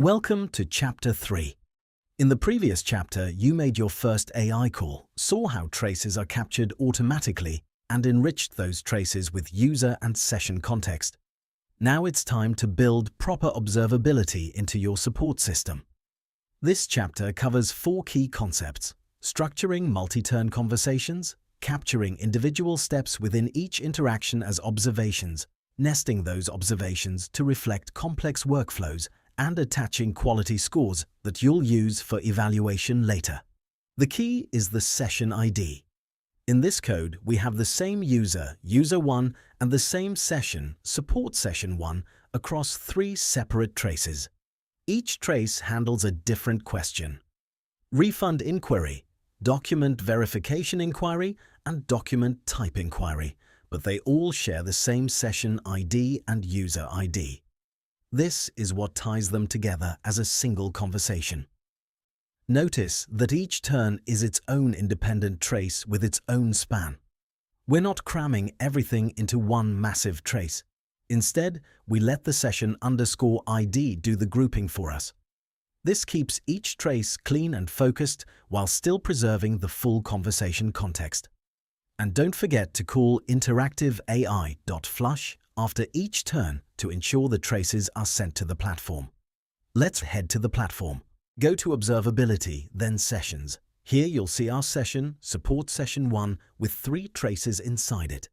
Welcome to Chapter 3. In the previous chapter, you made your first AI call, saw how traces are captured automatically, and enriched those traces with user and session context. Now it's time to build proper observability into your support system. This chapter covers 4 key concepts: structuring multi-turn conversations, capturing individual steps within each interaction as observations, nesting those observations to reflect complex workflows, and attaching quality scores that you'll use for evaluation later. The key is the session ID. In this code, we have the same user, user1, and the same session, support session1, across 3 separate traces. Each trace handles a different question: refund inquiry, document verification inquiry, and document type inquiry, but they all share the same session ID and user ID. This is what ties them together as a single conversation. Notice that each turn is its own independent trace with its own span. We're not cramming everything into one massive trace. Instead, we let the session underscore ID do the grouping for us. This keeps each trace clean and focused while still preserving the full conversation context. And don't forget to call InteractiveAI.flush after each turn to ensure the traces are sent to the platform. Let's head to the platform. Go to Observability, then Sessions. Here you'll see our session, Support Session 1, with 3 traces inside it.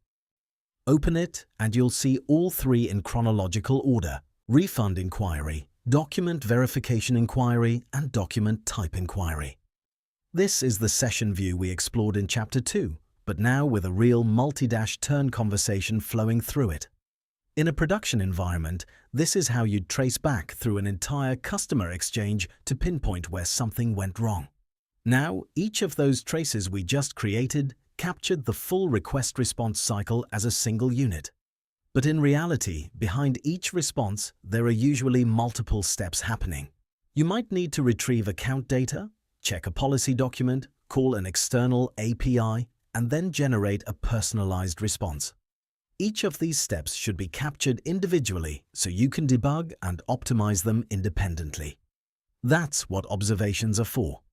Open it and you'll see all 3 in chronological order: Refund Inquiry, Document Verification Inquiry, and Document Type Inquiry. This is the session view we explored in Chapter 2, but now with a real multi-turn conversation flowing through it. In a production environment, this is how you'd trace back through an entire customer exchange to pinpoint where something went wrong. Now, each of those traces we just created captured the full request-response cycle as a single unit. But in reality, behind each response, there are usually multiple steps happening. You might need to retrieve account data, check a policy document, call an external API, and then generate a personalized response. Each of these steps should be captured individually so you can debug and optimize them independently. That's what observations are for.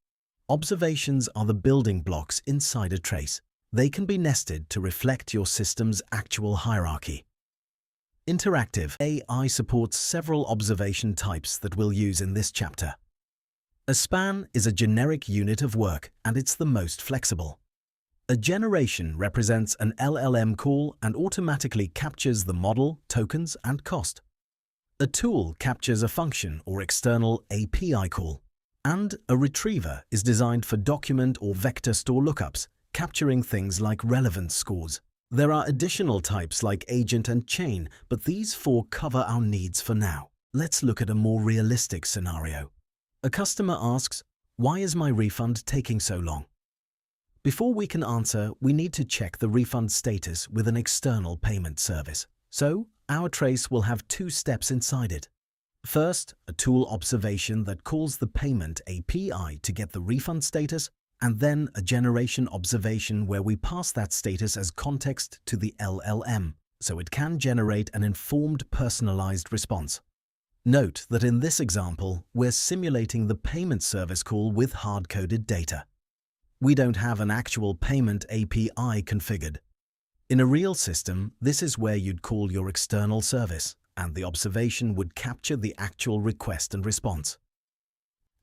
Observations are the building blocks inside a trace. They can be nested to reflect your system's actual hierarchy. InteractiveAI supports several observation types that we'll use in this chapter. A span is a generic unit of work, and it's the most flexible. A generation represents an LLM call and automatically captures the model, tokens, and cost. A tool captures a function or external API call. And a retriever is designed for document or vector store lookups, capturing things like relevance scores. There are additional types like agent and chain, but these 4 cover our needs for now. Let's look at a more realistic scenario. A customer asks, "Why is my refund taking so long?" Before we can answer, we need to check the refund status with an external payment service. So, our trace will have 2 steps inside it. First, a tool observation that calls the payment API to get the refund status, and then a generation observation where we pass that status as context to the LLM, so it can generate an informed, personalized response. Note that in this example, we're simulating the payment service call with hard-coded data. We don't have an actual payment API configured. In a real system, this is where you'd call your external service, and the observation would capture the actual request and response.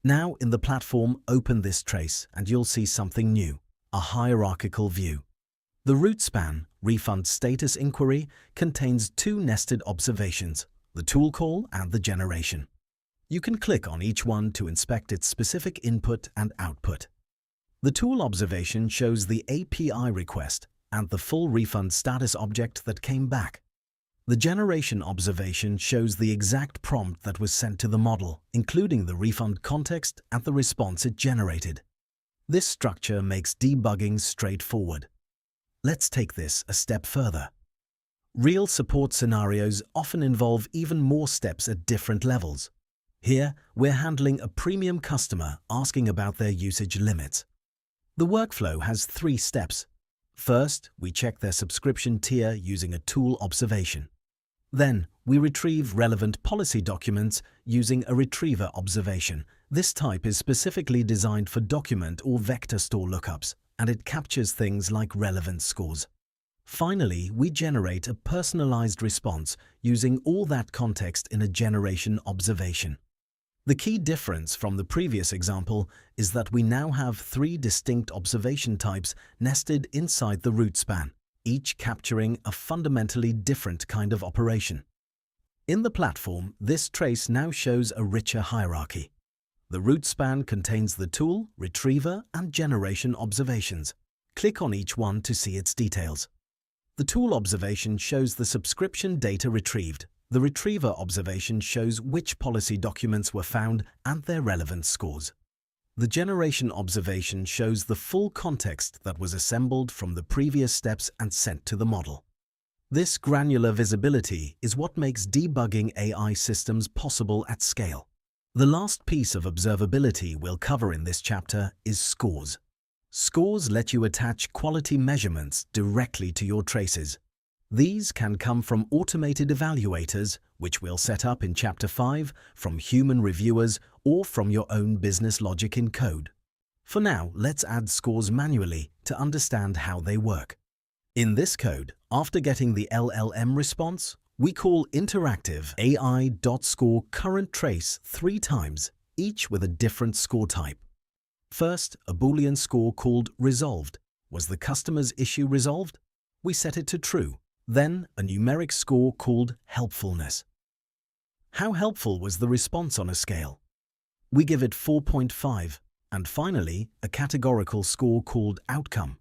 Now in the platform, open this trace and you'll see something new: a hierarchical view. The root span, refund status inquiry, contains 2 nested observations: the tool call and the generation. You can click on each one to inspect its specific input and output. The tool observation shows the API request and the full refund status object that came back. The generation observation shows the exact prompt that was sent to the model, including the refund context and the response it generated. This structure makes debugging straightforward. Let's take this a step further. Real support scenarios often involve even more steps at different levels. Here, we're handling a premium customer asking about their usage limits. The workflow has 3 steps. First, we check their subscription tier using a tool observation. Then, we retrieve relevant policy documents using a retriever observation. This type is specifically designed for document or vector store lookups, and it captures things like relevant scores. Finally, we generate a personalized response using all that context in a generation observation. The key difference from the previous example is that we now have 3 distinct observation types nested inside the root span, each capturing a fundamentally different kind of operation. In the platform, this trace now shows a richer hierarchy. The root span contains the tool, retriever, and generation observations. Click on each one to see its details. The tool observation shows the subscription data retrieved. The retriever observation shows which policy documents were found and their relevant scores. The generation observation shows the full context that was assembled from the previous steps and sent to the model. This granular visibility is what makes debugging AI systems possible at scale. The last piece of observability we'll cover in this chapter is scores. Scores let you attach quality measurements directly to your traces. These can come from automated evaluators, which we'll set up in Chapter 5, from human reviewers, or from your own business logic in code. For now, let's add scores manually to understand how they work. In this code, after getting the LLM response, we call InteractiveAI.score current trace 3 times, each with a different score type. First, a Boolean score called resolved. Was the customer's issue resolved? We set it to true. Then, a numeric score called helpfulness. How helpful was the response on a scale? We give it 4.5. And finally, a categorical score called outcome.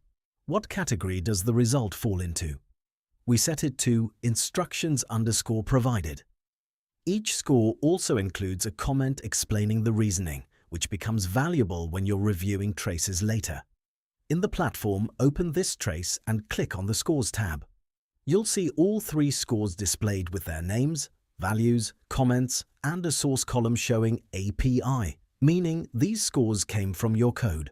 What category does the result fall into? We set it to instructions_provided. Each score also includes a comment explaining the reasoning, which becomes valuable when you're reviewing traces later. In the platform, open this trace and click on the Scores tab. You'll see all 3 scores displayed with their names, values, comments, and a source column showing API, meaning these scores came from your code.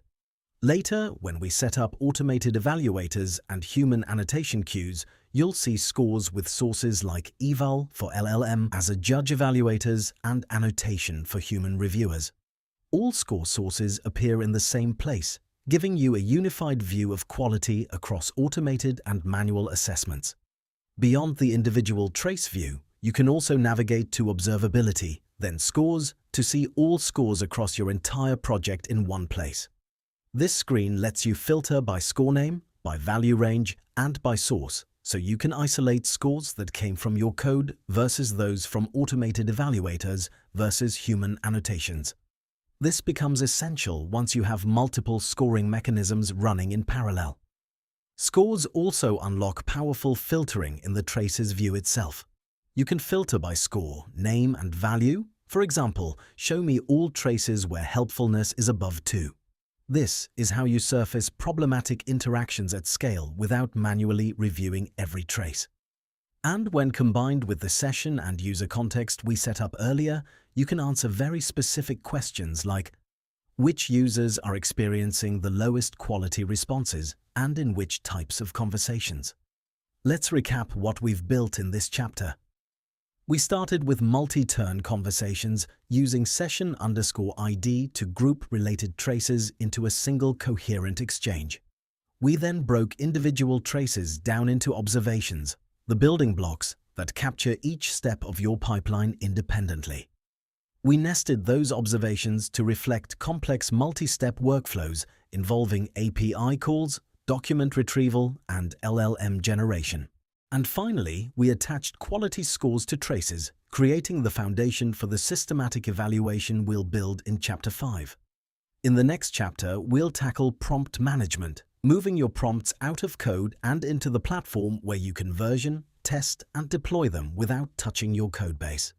Later, when we set up automated evaluators and human annotation queues, you'll see scores with sources like eval for LLM as a judge evaluators and annotation for human reviewers. All score sources appear in the same place, giving you a unified view of quality across automated and manual assessments. Beyond the individual trace view, you can also navigate to Observability, then Scores, to see all scores across your entire project in one place. This screen lets you filter by score name, by value range, and by source, so you can isolate scores that came from your code versus those from automated evaluators versus human annotations. This becomes essential once you have multiple scoring mechanisms running in parallel. Scores also unlock powerful filtering in the traces view itself. You can filter by score, name, and value. For example, show me all traces where helpfulness is above 2. This is how you surface problematic interactions at scale without manually reviewing every trace. And when combined with the session and user context we set up earlier, you can answer very specific questions like which users are experiencing the lowest quality responses and in which types of conversations. Let's recap what we've built in this chapter. We started with multi-turn conversations using session_ID to group related traces into a single coherent exchange. We then broke individual traces down into observations, the building blocks that capture each step of your pipeline independently. We nested those observations to reflect complex multi-step workflows involving API calls, document retrieval, and LLM generation. And finally, we attached quality scores to traces, creating the foundation for the systematic evaluation we'll build in Chapter 5. In the next chapter, we'll tackle prompt management, moving your prompts out of code and into the platform where you can version, test, and deploy them without touching your codebase.